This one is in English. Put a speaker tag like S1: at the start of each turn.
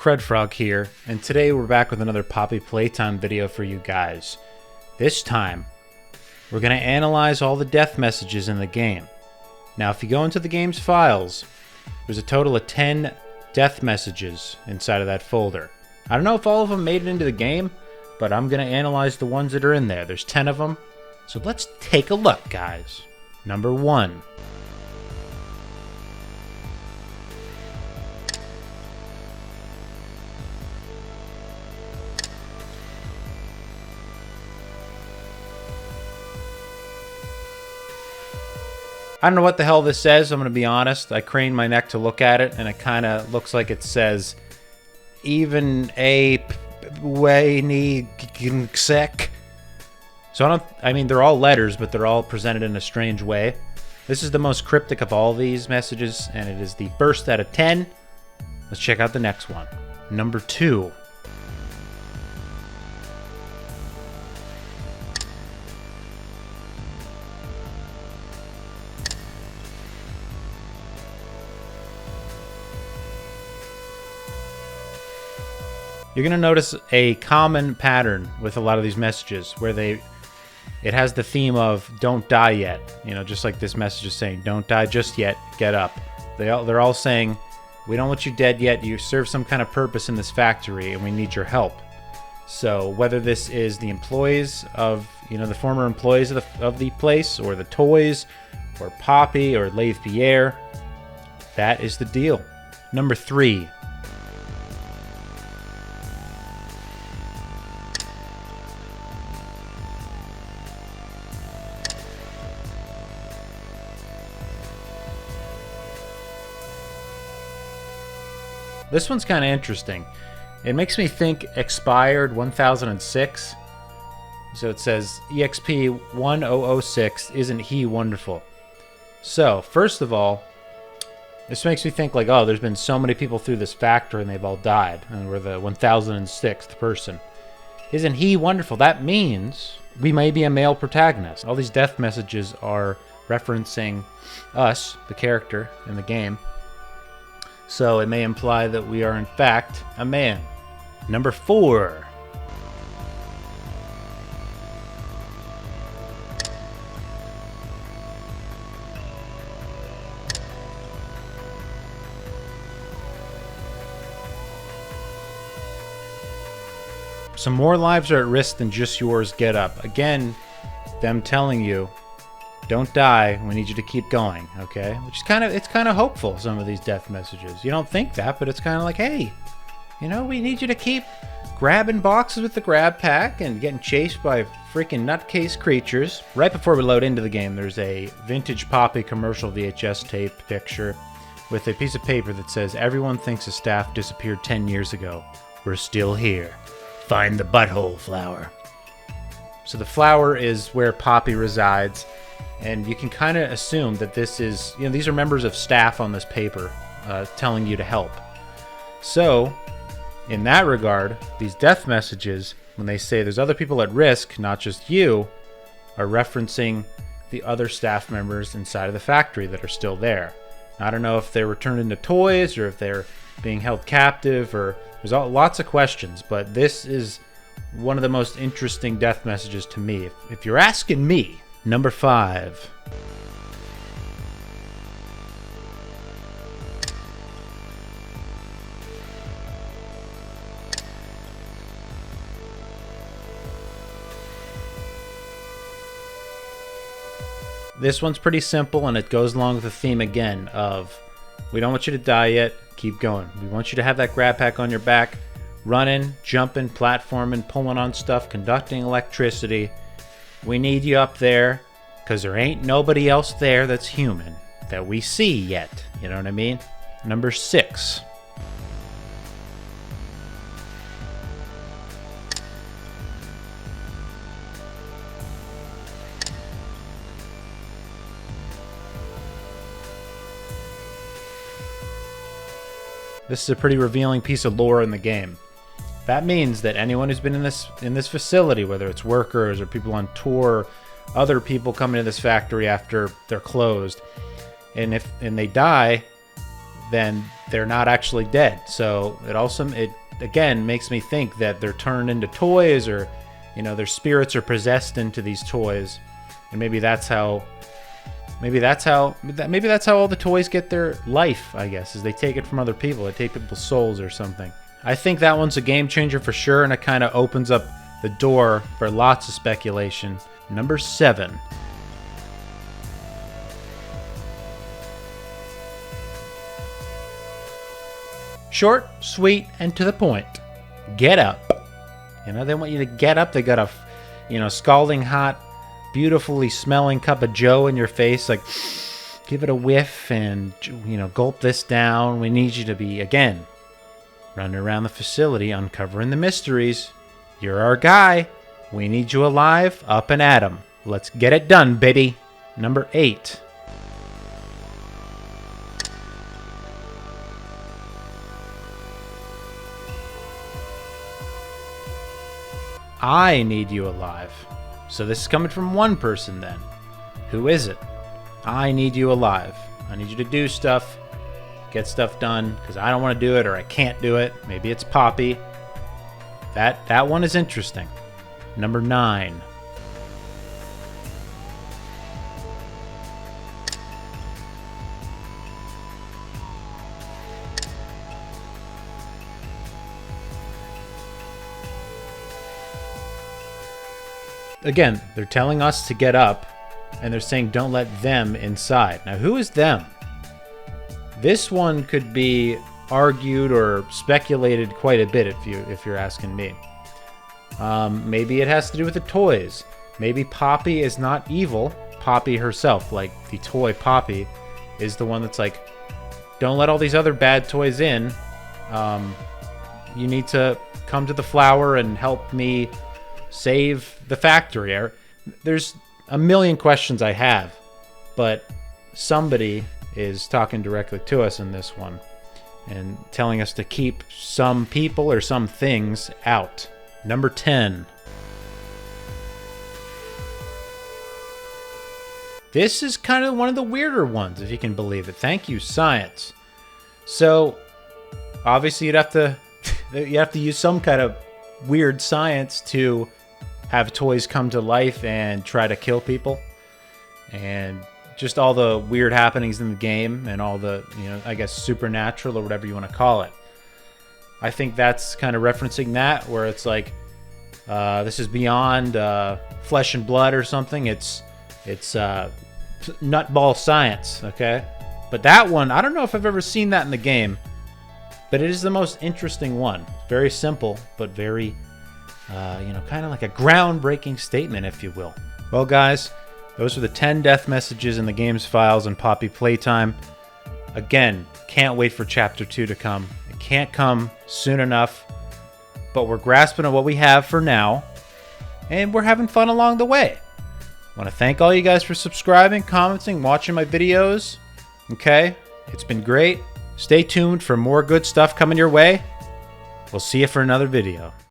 S1: CrudFrog here, and today we're back with another Poppy Playtime video for you guys. This time, we're going to analyze all the death messages in the game. Now, if you go into the game's files, there's a total of 10 death messages inside of that folder. I don't know if all of them made it into the game, but I'm going to analyze the ones that are in there. There's 10 of them, so let's take a look, guys. Number 1. I don't know what the hell this says, I'm going to be honest. I craned my neck to look at it, and it kind of looks like it says, even a way ni sec. So I mean, they're all letters, but they're all presented in a strange way. This is the most cryptic of all these messages, and it is the first out of 10. Let's check out the next one. Number 2. You're going to notice a common pattern with a lot of these messages where it has the theme of don't die yet. You know, just like this message is saying, don't die just yet, get up. They're all saying, we don't want you dead yet, you serve some kind of purpose in this factory and we need your help. So whether this is the employees of, the former employees of the place, or the toys, or Poppy, or Lathe Pierre, that is the deal. Number 3. This one's kind of interesting. It makes me think expired 1006. So it says EXP 1006, isn't he wonderful? So, first of all, this makes me think like, oh, there's been so many people through this factory and they've all died, and we're the 1006th person. Isn't he wonderful? That means we may be a male protagonist. All these death messages are referencing us, the character in the game. So it may imply that we are in fact a man. Number 4. Some more lives are at risk than just yours. Get up. Again, them telling you, don't die, we need you to keep going, okay? Which is it's kind of hopeful, some of these death messages. You don't think that, but it's kind of like, hey, we need you to keep grabbing boxes with the grab pack and getting chased by freaking nutcase creatures. Right before we load into the game, there's a vintage Poppy commercial VHS tape picture with a piece of paper that says, everyone thinks the staff disappeared 10 years ago. We're still here. Find the butthole flower. So the flower is where Poppy resides. And you can kind of assume that this is, these are members of staff on this paper telling you to help. So, in that regard, these death messages, when they say there's other people at risk, not just you, are referencing the other staff members inside of the factory that are still there. Now, I don't know if they were turned into toys or if they're being held captive, or there's lots of questions, but this is one of the most interesting death messages to me, if you're asking me. Number 5. This one's pretty simple, and it goes along with the theme again of, we don't want you to die yet, keep going. We want you to have that grab pack on your back, running, jumping, platforming, pulling on stuff, conducting electricity. We need you up there, because there ain't nobody else there that's human that we see yet. You know what I mean? Number 6. This is a pretty revealing piece of lore in the game. That means that anyone who's been in this facility, whether it's workers or people on tour, other people coming to this factory after they're closed, and they die, then they're not actually dead. So it again makes me think that they're turned into toys, or their spirits are possessed into these toys, and maybe that's how all the toys get their life, I guess, is they take it from other people. They take people's souls or something. I think that one's a game changer for sure, and it kind of opens up the door for lots of speculation. Number 7. Short, sweet, and to the point. Get up. They want you to get up. They got a, scalding hot, beautifully smelling cup of Joe in your face. Like, give it a whiff and, gulp this down. We need you to be, again, running around the facility, uncovering the mysteries. You're our guy. We need you alive, up and at 'em. Let's get it done, baby. Number 8. I need you alive. So this is coming from one person then. Who is it? I need you alive. I need you to do stuff, get stuff done, because I don't want to do it or I can't do it. Maybe it's Poppy. That one is interesting. Number 9. Again, they're telling us to get up, and they're saying don't let them inside. Now, who is them? This one could be argued or speculated quite a bit if you're asking me. Maybe it has to do with the toys. Maybe Poppy is not evil. Poppy herself, like the toy Poppy, is the one that's like, don't let all these other bad toys in. You need to come to the flower and help me save the factory. There's a million questions I have, but somebody is talking directly to us in this one and telling us to keep some people or some things out. Number 10. This is kind of one of the weirder ones, if you can believe it. Thank you, science. So, obviously you'd have to use some kind of weird science to have toys come to life and try to kill people, and just all the weird happenings in the game and all the, I guess supernatural or whatever you want to call it. I think that's kind of referencing that, where it's like, this is beyond flesh and blood or something. It's nutball science, okay? But that one, I don't know if I've ever seen that in the game, but it is the most interesting one. Very simple, but very kind of like a groundbreaking statement, if you will. Well, guys, those are the 10 death messages in the game's files in Poppy Playtime. Again, can't wait for Chapter 2 to come. It can't come soon enough, but we're grasping at what we have for now, and we're having fun along the way. I want to thank all you guys for subscribing, commenting, watching my videos. Okay? It's been great. Stay tuned for more good stuff coming your way. We'll see you for another video.